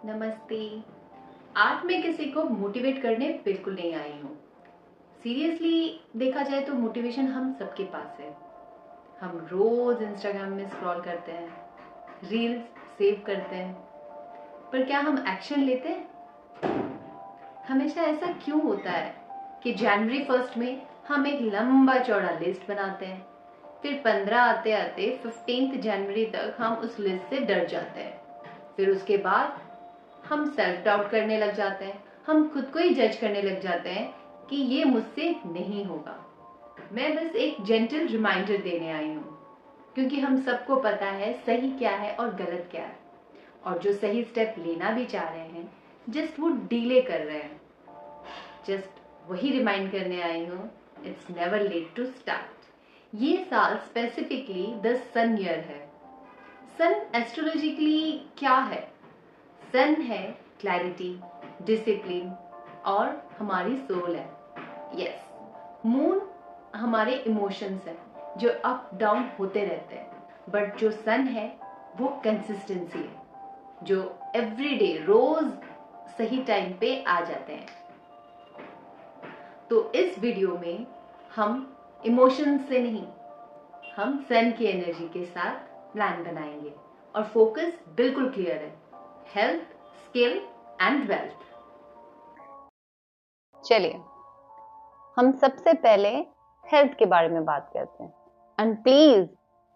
नमस्ते। आज मैं किसी को मोटिवेट करने बिल्कुल नहीं आई हूँ। सीरियसली देखा जाए तो मोटिवेशन हम सबके पास है। हम रोज इंस्टाग्राम में स्क्रॉल करते हैं, रील्स सेव करते हैं, पर क्या हम एक्शन लेते हैं? हमेशा ऐसा क्यों होता है कि जनवरी 1 में हम एक लंबा चौड़ा लिस्ट बनाते हैं, फिर 15 आते आते 15 जनवरी तक हम उस लिस्ट से डर जाते हैं, फिर उसके बाद हम सेल्फ डाउट करने लग जाते हैं, हम खुद को ही जज करने लग जाते हैं कि ये मुझसे नहीं होगा। मैं बस एक जेंटल रिमाइंडर देने आई हूँ, क्योंकि हम सबको पता है सही क्या है और गलत क्या है, और जो सही स्टेप लेना भी चाह रहे हैं जस्ट वो डीले कर रहे हैं। जस्ट वही रिमाइंड करने आई हूँ, it's never late to start. ये साल स्पेसिफिकली द सन ईयर है। सन एस्ट्रोलॉजिकली क्या है? सन है क्लैरिटी, डिसिप्लिन और हमारी सोल है। यस, मून हमारे इमोशंस है जो अप डाउन होते रहते हैं, बट जो सन है वो कंसिस्टेंसी है जो एवरीडे रोज सही टाइम पे आ जाते हैं। तो इस वीडियो में हम इमोशंस से नहीं, हम सन की एनर्जी के साथ प्लान बनाएंगे और फोकस बिल्कुल क्लियर है, हेल्थ, स्किल एंड वेल्थ। चलिए हम सबसे पहले हेल्थ के बारे में बात करते हैं। एंड प्लीज,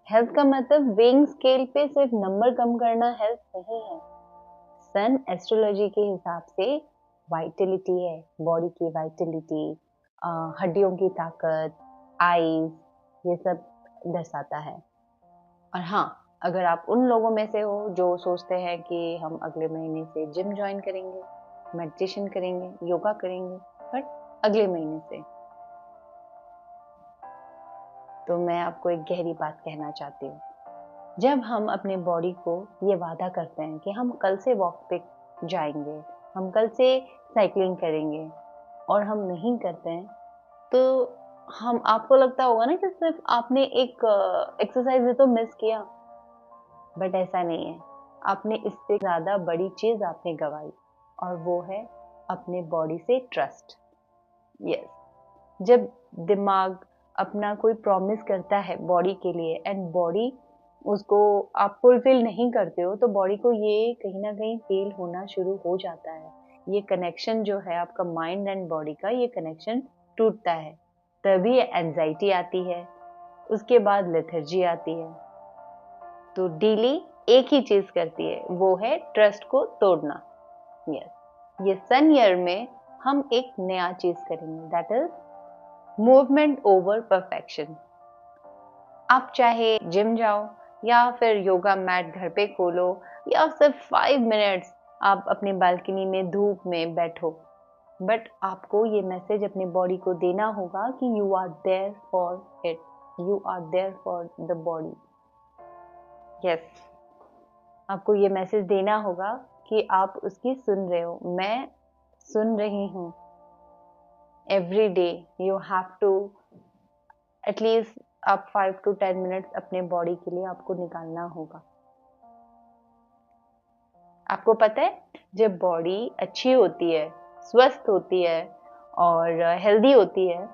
हेल्थ का मतलब वेइंग स्केल पे सिर्फ नंबर कम करना हेल्थ नहीं है। सन एस्ट्रोलॉजी के हिसाब से वाइटलिटी है, बॉडी की वाइटलिटी, हड्डियों की ताकत, आईज, ये सब दर्शाता है। और हाँ, अगर आप उन लोगों में से हो जो सोचते हैं कि हम अगले महीने से जिम ज्वाइन करेंगे, मेडिटेशन करेंगे, योगा करेंगे, बट अगले महीने से, तो मैं आपको एक गहरी बात कहना चाहती हूँ। जब हम अपने बॉडी को ये वादा करते हैं कि हम कल से वॉक पे जाएंगे, हम कल से साइकिलिंग करेंगे, और हम नहीं करते हैं, तो हम आपको लगता होगा ना कि सिर्फ आपने एक एक्सरसाइज तो मिस किया, बट ऐसा नहीं है। आपने इससे ज्यादा बड़ी चीज आपने गवाई, और वो है अपने बॉडी से ट्रस्ट। यस, जब दिमाग अपना कोई प्रॉमिस करता है बॉडी के लिए एंड बॉडी उसको आप फुलफिल नहीं करते हो, तो बॉडी को ये कहीं ना कहीं फील होना शुरू हो जाता है। ये कनेक्शन जो है आपका माइंड एंड बॉडी का, ये कनेक्शन टूटता है, तभी एंजाइटी आती है, उसके बाद लेथर्जी आती है। तो डेली एक ही चीज करती है, वो है ट्रस्ट को तोड़ना। यस, ये सन ईयर में हम एक नया चीज करेंगे, that is movement over perfection. आप चाहे जिम जाओ या फिर योगा मैट घर पे खोलो, या सिर्फ 5 मिनट्स आप अपनी बालकनी में धूप में बैठो, बट आपको ये मैसेज अपने बॉडी को देना होगा कि you are there for it, you are there for the body. Yes, आपको ये मैसेज देना होगा कि आप उसकी सुन रहे हो, मैं सुन रही हूँ। Every day you have to at least आप 5 to 10 मिनट्स अपने बॉडी के लिए आपको निकालना होगा। आपको पता है, जब बॉडी अच्छी होती है, स्वस्थ होती है और हेल्दी होती है,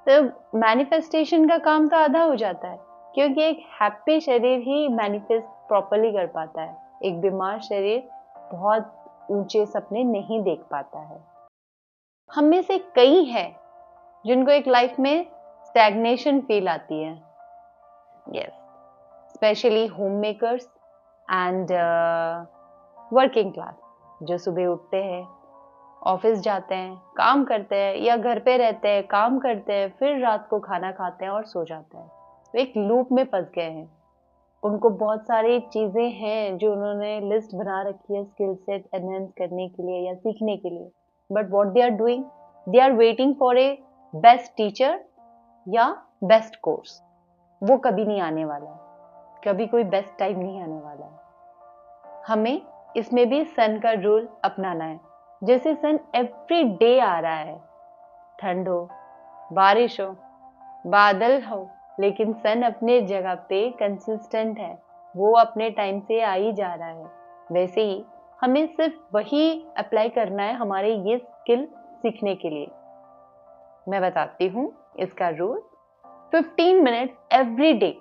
तो मैनिफेस्टेशन का काम तो आधा हो जाता है, क्योंकि एक हैप्पी शरीर ही मैनिफेस्ट प्रॉपरली कर पाता है। एक बीमार शरीर बहुत ऊंचे सपने नहीं देख पाता है। हम में से कई हैं जिनको एक लाइफ में स्टैग्नेशन फील आती है। Yes, specially home makers and working class, जो सुबह उठते हैं, ऑफिस जाते हैं, काम करते हैं, या घर पे रहते हैं, काम करते हैं, फिर रात को खाना खाते हैं और सो जाते हैं, तो एक लूप में फंस गए हैं। उनको बहुत सारी चीजें हैं जो उन्होंने लिस्ट बना रखी है स्किल सेट एनहेंस करने के लिए या सीखने के लिए, but what they are doing, they are waiting for a best teacher या बेस्ट कोर्स। वो कभी नहीं आने वाला है, कभी कोई बेस्ट टाइम नहीं आने वाला है। हमें इसमें भी सन का रूल अपनाना है। जैसे सन एवरी डे आ रहा है, ठंड हो, बारिश हो, बादल हो, लेकिन सन अपने जगह पे कंसिस्टेंट है, वो अपने टाइम से आ ही जा रहा है। वैसे ही हमें सिर्फ वही अप्लाई करना है हमारे ये स्किल सीखने के लिए। मैं बताती हूँ इसका रूल। 15 मिनट एवरी डे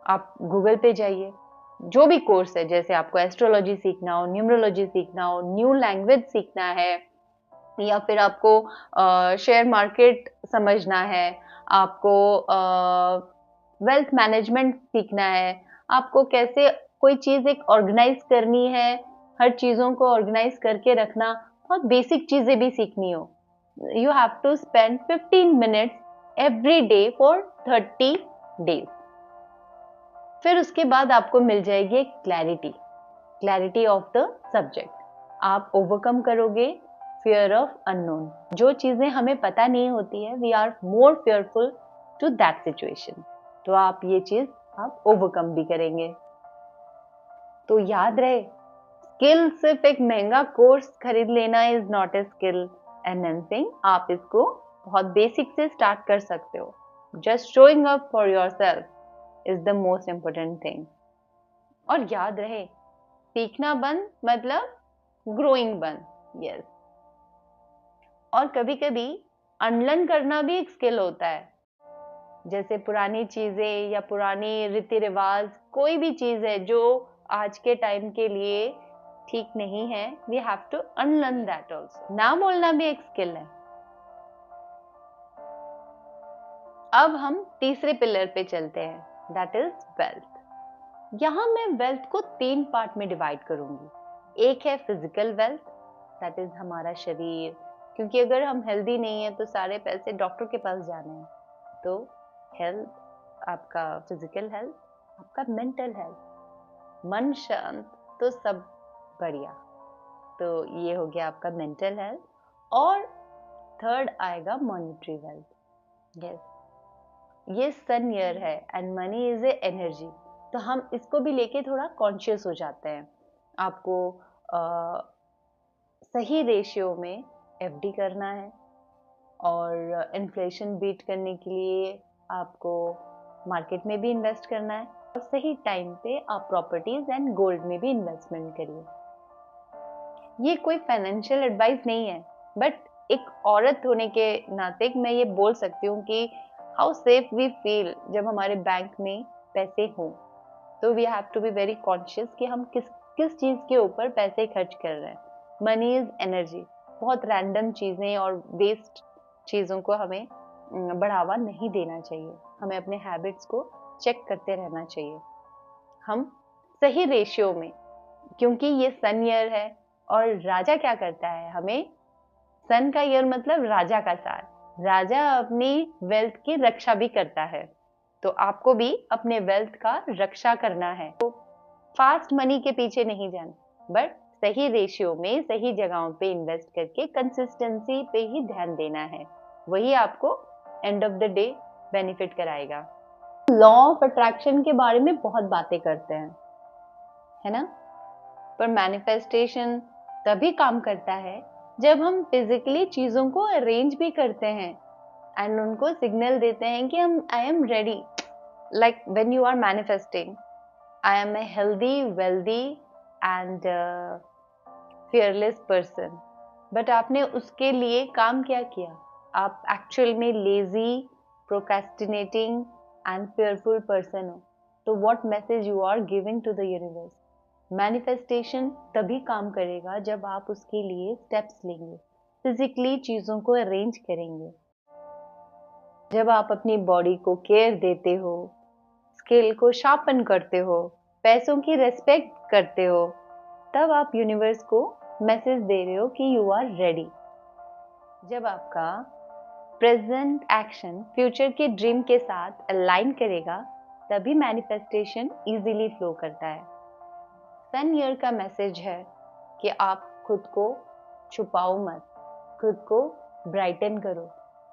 आप गूगल पे जाइए, जो भी कोर्स है, जैसे आपको एस्ट्रोलॉजी सीखना हो, न्यूमरोलॉजी सीखना हो, न्यू लैंग्वेज सीखना है, या फिर आपको शेयर मार्केट समझना है, आपको वेल्थ मैनेजमेंट सीखना है, आपको कैसे कोई चीज एक ऑर्गेनाइज करनी है, हर चीजों को ऑर्गेनाइज करके रखना, बहुत बेसिक चीजें भी सीखनी हो, you have to spend 15 minutes every day for 30 days. फिर उसके बाद आपको मिल जाएगी क्लैरिटी ऑफ द सब्जेक्ट। आप ओवरकम करोगे फियर ऑफ अननोन। जो चीजें हमें पता नहीं होती है, we are more fearful to that situation. तो आप ये चीज आप ओवरकम भी करेंगे। तो याद रहे, स्किल सिर्फ एक महंगा कोर्स खरीद लेना is not a skill enhancing. आप इसको बहुत बेसिक से स्टार्ट कर सकते हो। Just showing up for yourself is the most important thing। और याद रहे, सीखना बंद मतलब ग्रोइंग बंद। यस। और कभी कभी अनलर्न करना भी एक स्किल होता है। जैसे पुरानी चीजें या पुरानी रीति रिवाज, कोई भी चीज है जो आज के टाइम के लिए ठीक नहीं है, we have to unlearn that also. ना बोलना भी एक स्किल है। अब हम तीसरे पिलर पे चलते हैं, दैट इज वेल्थ। यहां मैं वेल्थ को 3 पार्ट में डिवाइड करूंगी। एक है फिजिकल वेल्थ, दैट इज हमारा शरीर, क्योंकि अगर हम हेल्दी नहीं है तो सारे पैसे डॉक्टर के पास जाने हैं। तो हेल्थ, आपका फिजिकल हेल्थ, आपका मेंटल हेल्थ, मन शांत तो सब बढ़िया। तो ये हो गया आपका मेंटल हेल्थ। और थर्ड आएगा मॉनिटरी वेल्थ। यस, ये सन ईयर है and money is a energy, तो हम इसको भी लेके थोड़ा कॉन्शियस हो जाते हैं। आपको सही रेशियो में एफडी करना है, और इन्फ्लेशन बीट करने के लिए आपको मार्केट में भी इन्वेस्ट करना है, और सही टाइम पे आप प्रॉपर्टीज एंड गोल्ड में भी इन्वेस्टमेंट करिए। ये कोई फाइनेंशियल एडवाइस नहीं है, बट एक औरत होने के नाते मैं ये बोल सकती हूँ कि हाउ सेफ वी फील जब हमारे बैंक में पैसे हों। तो we have to be very conscious कि हम किस चीज के ऊपर पैसे खर्च कर रहे हैं। Money is energy. बहुत रैंडम चीजें और वेस्ट चीजों को हमें बढ़ावा नहीं देना चाहिए। हमें अपने हैबिट्स को चेक करते रहना चाहिए। हम सही रेशियो में, क्योंकि ये सन ईयर है, और राजा क्या करता है, हमें सन का ईयर मतलब राजा का साल, राजा अपनी वेल्थ की रक्षा भी करता है। तो आपको भी अपने वेल्थ का रक्षा करना है। तो फास्ट मनी के पीछे नहीं जाना, बट सही रेशियो में सही जगहों पे इन्वेस्ट करके कंसिस्टेंसी पे ही ध्यान देना है। वही आपको end of the day benefit कराएगा। लॉ ऑफ अट्रैक्शन के बारे में बहुत बातें करते हैं, है ना, पर मैनिफेस्टेशन तभी काम करता है जब हम फिजिकली चीजों को अरेंज भी करते हैं एंड उनको सिग्नल देते हैं कि I am ready. Like when you are manifesting, I am a healthy, wealthy and fearless person, but आपने उसके लिए काम क्या किया? आप एक्चुअल में lazy, procrastinating and fearful person हो। तो what message you are giving to the universe? Manifestation तभी काम करेगा जब आप उसके लिए स्टेप्स लेंगे, फिजिकली चीजों को अरेंज करेंगे। जब आप अपनी बॉडी को केयर देते हो, स्किल को शार्पन करते हो, पैसों की रेस्पेक्ट करते हो, तब आप यूनिवर्स को मैसेज दे रहे हो कि यू आर रेडी। जब आपका प्रेजेंट एक्शन फ्यूचर के ड्रीम के साथ अलाइन करेगा, तभी मैनिफेस्टेशन इजीली फ्लो करता है। सन ईयर का मैसेज है कि आप खुद को छुपाओ मत, खुद को ब्राइटन करो,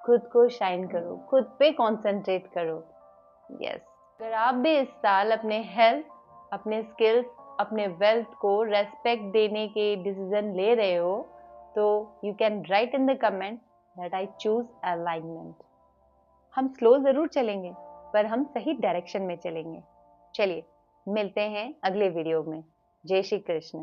खुद को शाइन करो, खुद पे कंसंट्रेट करो। यस, अगर आप भी इस साल अपने हेल्थ, अपने स्किल्स, अपने वेल्थ को रेस्पेक्ट देने के डिसीजन ले रहे हो, तो you can write in the comment that I choose alignment. हम स्लो जरूर चलेंगे, पर हम सही डायरेक्शन में चलेंगे। चलिए मिलते हैं अगले वीडियो में। जय श्री कृष्ण।